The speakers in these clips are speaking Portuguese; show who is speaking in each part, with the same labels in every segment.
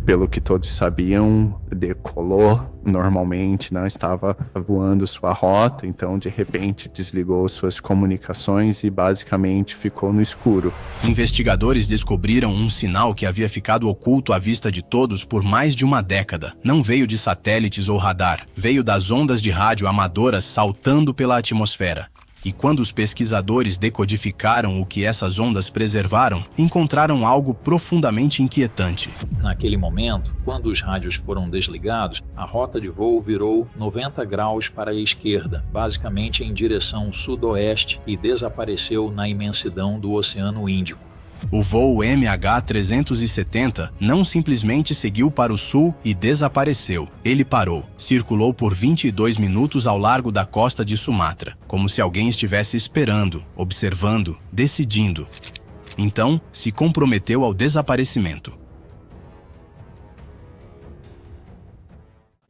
Speaker 1: pelo que todos sabiam, decolou normalmente, não estava voando sua rota, então de repente desligou suas comunicações e basicamente ficou no escuro.
Speaker 2: Investigadores descobriram um sinal que havia ficado oculto à vista de todos por mais de uma década. Não veio de satélites ou radar, veio das ondas de rádio amadoras saltando pela atmosfera. E quando os pesquisadores decodificaram o que essas ondas preservaram, encontraram algo profundamente inquietante.
Speaker 3: Naquele momento, quando os rádios foram desligados, a rota de voo virou 90 graus para a esquerda, basicamente em direção sudoeste, e desapareceu na imensidão do Oceano Índico.
Speaker 2: O voo MH370 não simplesmente seguiu para o sul e desapareceu. Ele parou, circulou por 22 minutos ao largo da costa de Sumatra, como se alguém estivesse esperando, observando, decidindo. Então, se comprometeu ao desaparecimento.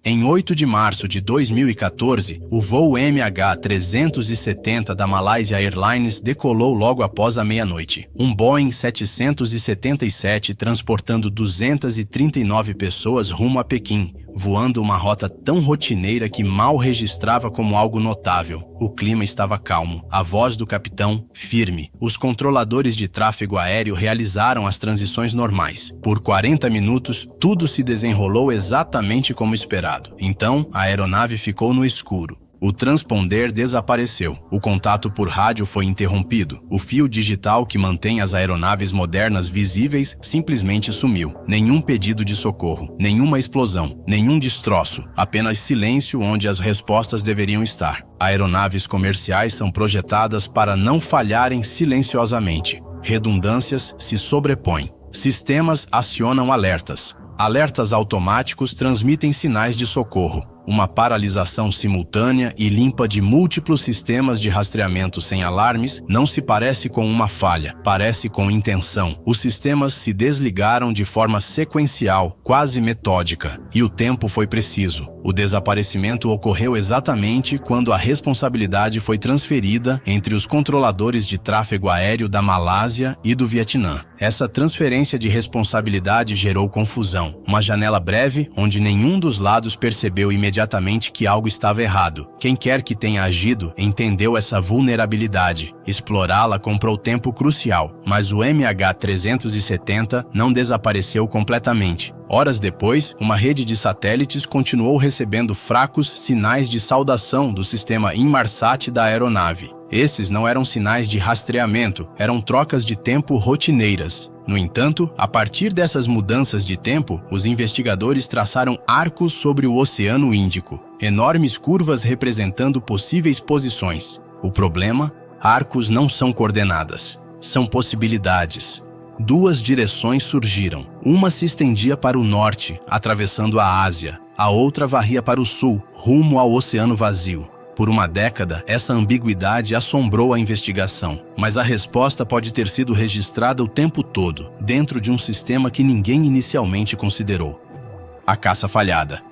Speaker 2: Em 8 de março de 2014, o voo MH370 da Malaysia Airlines decolou logo após a meia-noite. Um Boeing 777 transportando 239 pessoas rumo a Pequim, voando uma rota tão rotineira que mal registrava como algo notável. O clima estava calmo, a voz do capitão firme. Os controladores de tráfego aéreo realizaram as transições normais. Por 40 minutos, tudo se desenrolou exatamente como esperado. Então, a aeronave ficou no escuro. O transponder desapareceu. O contato por rádio foi interrompido. O fio digital que mantém as aeronaves modernas visíveis simplesmente sumiu. Nenhum pedido de socorro, nenhuma explosão, nenhum destroço. Apenas silêncio onde as respostas deveriam estar. Aeronaves comerciais são projetadas para não falharem silenciosamente. Redundâncias se sobrepõem. Sistemas acionam alertas. Alertas automáticos transmitem sinais de socorro. Uma paralisação simultânea e limpa de múltiplos sistemas de rastreamento sem alarmes não se parece com uma falha, parece com intenção. Os sistemas se desligaram de forma sequencial, quase metódica, e o tempo foi preciso. O desaparecimento ocorreu exatamente quando a responsabilidade foi transferida entre os controladores de tráfego aéreo da Malásia e do Vietnã. Essa transferência de responsabilidade gerou confusão. Uma janela breve onde nenhum dos lados percebeu imediatamente que algo estava errado. Quem quer que tenha agido entendeu essa vulnerabilidade. Explorá-la comprou tempo crucial, mas o MH370 não desapareceu completamente. Horas depois, uma rede de satélites continuou recebendo fracos sinais de saudação do sistema Inmarsat da aeronave. Esses não eram sinais de rastreamento, eram trocas de tempo rotineiras. No entanto, a partir dessas mudanças de tempo, os investigadores traçaram arcos sobre o Oceano Índico, enormes curvas representando possíveis posições. O problema? Arcos não são coordenadas, são possibilidades. Duas direções surgiram. Uma se estendia para o norte, atravessando a Ásia. A outra varria para o sul, rumo ao Oceano Vazio. Por uma década, essa ambiguidade assombrou a investigação, mas a resposta pode ter sido registrada o tempo todo, dentro de um sistema que ninguém inicialmente considerou: a caça falhada.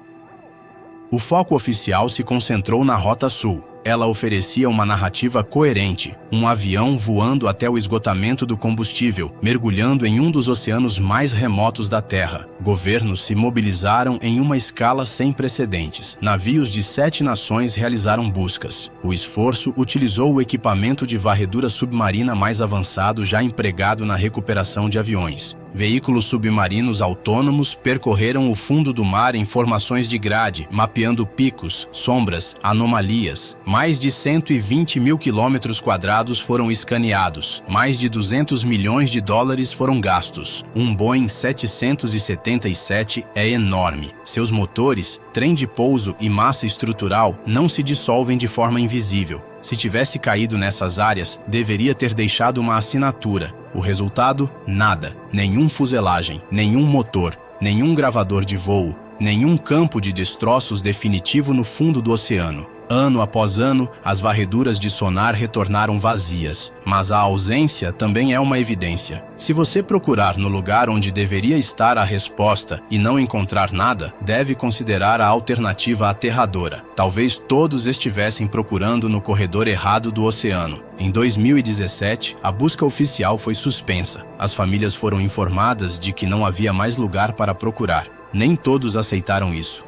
Speaker 2: O foco oficial se concentrou na Rota Sul. Ela oferecia uma narrativa coerente, um avião voando até o esgotamento do combustível, mergulhando em um dos oceanos mais remotos da Terra. Governos se mobilizaram em uma escala sem precedentes. Navios de 7 nações realizaram buscas. O esforço utilizou o equipamento de varredura submarina mais avançado já empregado na recuperação de aviões. Veículos submarinos autônomos percorreram o fundo do mar em formações de grade, mapeando picos, sombras, anomalias. Mais de 120 mil quilômetros quadrados foram escaneados. Mais de 200 milhões de dólares foram gastos. Um Boeing 777 é enorme. Seus motores, trem de pouso e massa estrutural não se dissolvem de forma invisível. Se tivesse caído nessas áreas, deveria ter deixado uma assinatura. O resultado? Nada. Nenhum fuselagem, nenhum motor, nenhum gravador de voo, nenhum campo de destroços definitivo no fundo do oceano. Ano após ano, as varreduras de sonar retornaram vazias, mas a ausência também é uma evidência. Se você procurar no lugar onde deveria estar a resposta e não encontrar nada, deve considerar a alternativa aterradora. Talvez todos estivessem procurando no corredor errado do oceano. Em 2017, a busca oficial foi suspensa. As famílias foram informadas de que não havia mais lugar para procurar. Nem todos aceitaram isso.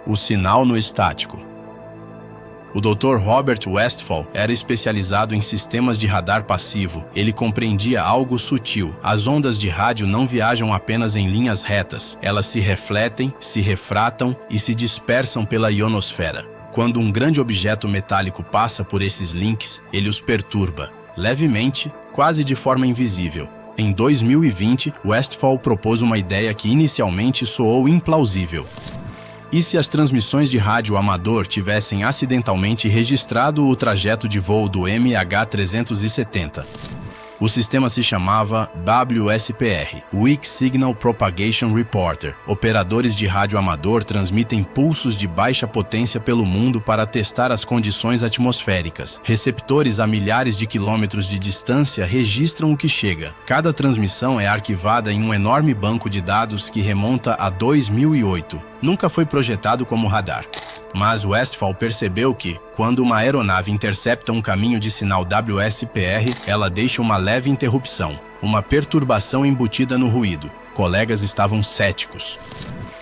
Speaker 2: O sinal no estático. O Dr. Robert Westphal era especializado em sistemas de radar passivo. Ele compreendia algo sutil. As ondas de rádio não viajam apenas em linhas retas. Elas se refletem, se refratam e se dispersam pela ionosfera. Quando um grande objeto metálico passa por esses links, ele os perturba, levemente, quase de forma invisível. Em 2020, Westphal propôs uma ideia que inicialmente soou implausível. E se as transmissões de rádio amador tivessem acidentalmente registrado o trajeto de voo do MH370? O sistema se chamava WSPR, Weak Signal Propagation Reporter. Operadores de rádio amador transmitem pulsos de baixa potência pelo mundo para testar as condições atmosféricas. Receptores a milhares de quilômetros de distância registram o que chega. Cada transmissão é arquivada em um enorme banco de dados que remonta a 2008. Nunca foi projetado como radar. Mas Westphal percebeu que, quando uma aeronave intercepta um caminho de sinal WSPR, ela deixa uma leve interrupção, uma perturbação embutida no ruído. Colegas estavam céticos.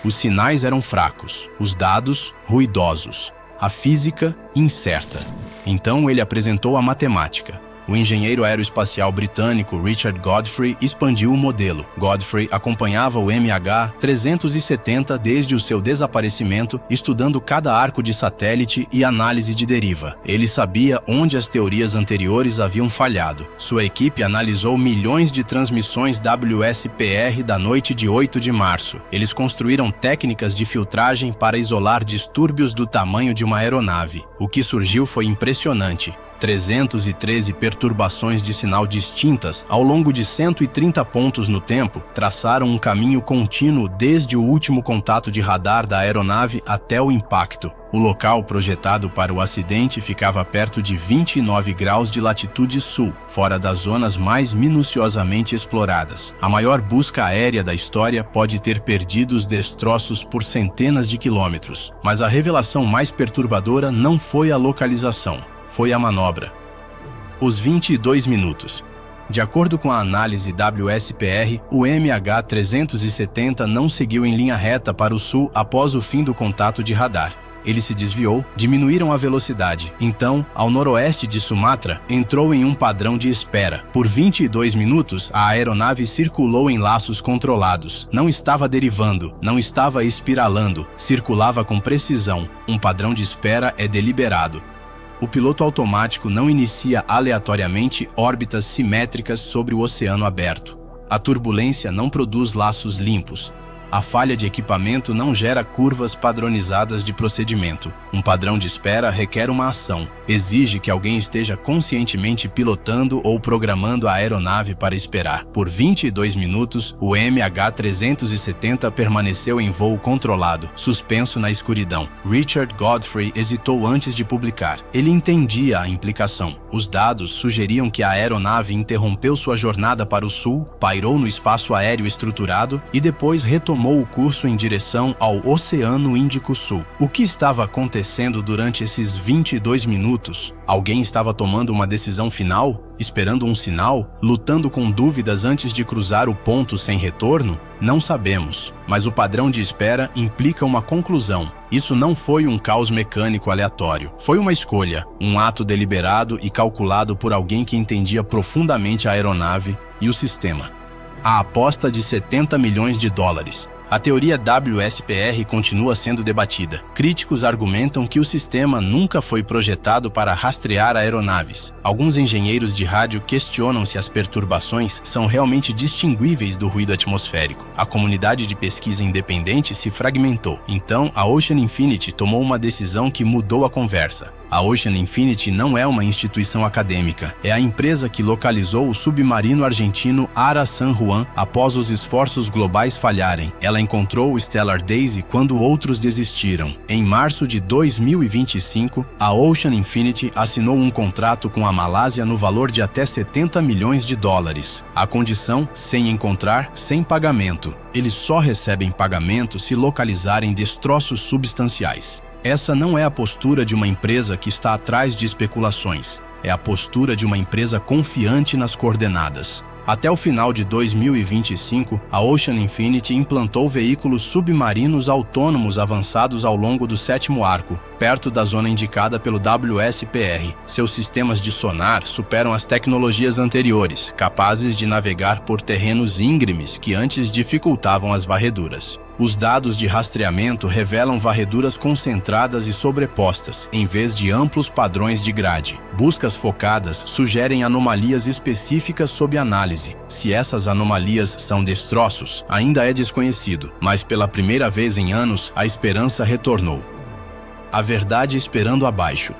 Speaker 2: Os sinais eram fracos, os dados ruidosos, a física incerta. Então ele apresentou a matemática. O engenheiro aeroespacial britânico Richard Godfrey expandiu o modelo. Godfrey acompanhava o MH370 desde o seu desaparecimento, estudando cada arco de satélite e análise de deriva. Ele sabia onde as teorias anteriores haviam falhado. Sua equipe analisou milhões de transmissões WSPR da noite de 8 de março. Eles construíram técnicas de filtragem para isolar distúrbios do tamanho de uma aeronave. O que surgiu foi impressionante. 313 perturbações de sinal distintas ao longo de 130 pontos no tempo traçaram um caminho contínuo desde o último contato de radar da aeronave até o impacto. O local projetado para o acidente ficava perto de 29 graus de latitude sul, fora das zonas mais minuciosamente exploradas. A maior busca aérea da história pode ter perdido os destroços por centenas de quilômetros, mas a revelação mais perturbadora não foi a localização. Foi a manobra. Os 22 minutos. De acordo com a análise WSPR, o MH370 não seguiu em linha reta para o sul após o fim do contato de radar. Ele se desviou, diminuíram a velocidade. Então, ao noroeste de Sumatra, entrou em um padrão de espera. Por 22 minutos, a aeronave circulou em laços controlados. Não estava derivando, não estava espiralando, circulava com precisão. Um padrão de espera é deliberado. O piloto automático não inicia aleatoriamente órbitas simétricas sobre o oceano aberto. A turbulência não produz laços limpos. A falha de equipamento não gera curvas padronizadas de procedimento. Um padrão de espera requer uma ação. Exige que alguém esteja conscientemente pilotando ou programando a aeronave para esperar. Por 22 minutos, o MH370 permaneceu em voo controlado, suspenso na escuridão. Richard Godfrey hesitou antes de publicar. Ele entendia a implicação. Os dados sugeriam que a aeronave interrompeu sua jornada para o sul, pairou no espaço aéreo estruturado e depois retomou o curso em direção ao Oceano Índico Sul. O que estava acontecendo durante esses 22 minutos? Alguém estava tomando uma decisão final? Esperando um sinal? Lutando com dúvidas antes de cruzar o ponto sem retorno? Não sabemos, mas o padrão de espera implica uma conclusão. Isso não foi um caos mecânico aleatório. Foi uma escolha, um ato deliberado e calculado por alguém que entendia profundamente a aeronave e o sistema. A aposta de 70 milhões de dólares. A teoria WSPR continua sendo debatida. Críticos argumentam que o sistema nunca foi projetado para rastrear aeronaves. Alguns engenheiros de rádio questionam se as perturbações são realmente distinguíveis do ruído atmosférico. A comunidade de pesquisa independente se fragmentou. Então, a Ocean Infinity tomou uma decisão que mudou a conversa. A Ocean Infinity não é uma instituição acadêmica. É a empresa que localizou o submarino argentino Ara San Juan após os esforços globais falharem. Ela encontrou o Stellar Daisy quando outros desistiram. Em março de 2025, a Ocean Infinity assinou um contrato com a Malásia no valor de até 70 milhões de dólares. A condição, sem encontrar, sem pagamento. Eles só recebem pagamento se localizarem destroços substanciais. Essa não é a postura de uma empresa que está atrás de especulações. É a postura de uma empresa confiante nas coordenadas. Até o final de 2025, a Ocean Infinity implantou veículos submarinos autônomos avançados ao longo do 7º arco, perto da zona indicada pelo WSPR. Seus sistemas de sonar superam as tecnologias anteriores, capazes de navegar por terrenos íngremes que antes dificultavam as varreduras. Os dados de rastreamento revelam varreduras concentradas e sobrepostas, em vez de amplos padrões de grade. Buscas focadas sugerem anomalias específicas sob análise. Se essas anomalias são destroços, ainda é desconhecido, mas pela primeira vez em anos, a esperança retornou. A verdade esperando abaixo.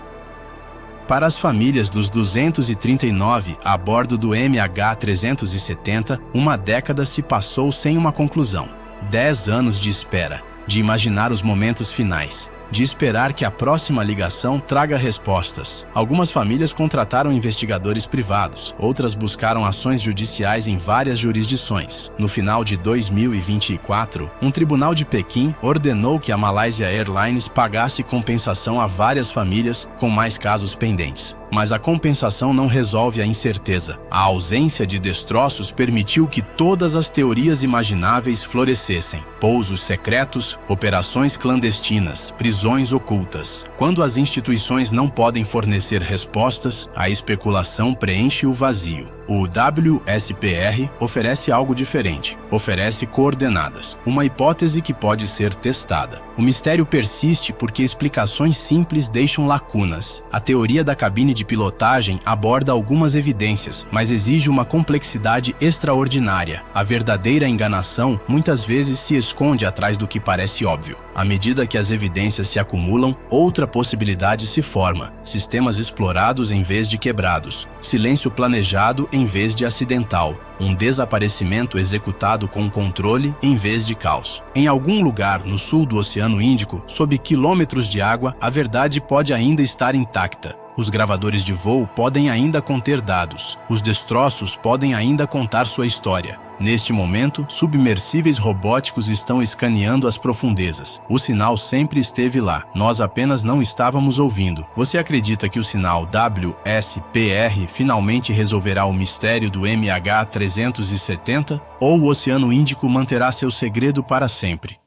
Speaker 2: Para as famílias dos 239 a bordo do MH370, uma década se passou sem uma conclusão. 10 anos de espera, de imaginar os momentos finais, de esperar que a próxima ligação traga respostas. Algumas famílias contrataram investigadores privados, outras buscaram ações judiciais em várias jurisdições. No final de 2024, um tribunal de Pequim ordenou que a Malaysia Airlines pagasse compensação a várias famílias com mais casos pendentes. Mas a compensação não resolve a incerteza. A ausência de destroços permitiu que todas as teorias imagináveis florescessem. Pousos secretos, operações clandestinas, prisões ocultas. Quando as instituições não podem fornecer respostas, a especulação preenche o vazio. O WSPR oferece algo diferente. Oferece coordenadas, uma hipótese que pode ser testada. O mistério persiste porque explicações simples deixam lacunas. A teoria da cabine de pilotagem aborda algumas evidências, mas exige uma complexidade extraordinária. A verdadeira enganação muitas vezes se esconde atrás do que parece óbvio. À medida que as evidências se acumulam, outra possibilidade se forma. Sistemas explorados em vez de quebrados. Silêncio planejado em vez de acidental. Um desaparecimento executado com controle em vez de caos. Em algum lugar no sul do Oceano Índico, sob quilômetros de água, a verdade pode ainda estar intacta. Os gravadores de voo podem ainda conter dados. Os destroços podem ainda contar sua história. Neste momento, submersíveis robóticos estão escaneando as profundezas. O sinal sempre esteve lá, nós apenas não estávamos ouvindo. Você acredita que o sinal WSPR finalmente resolverá o mistério do MH370? Ou o Oceano Índico manterá seu segredo para sempre?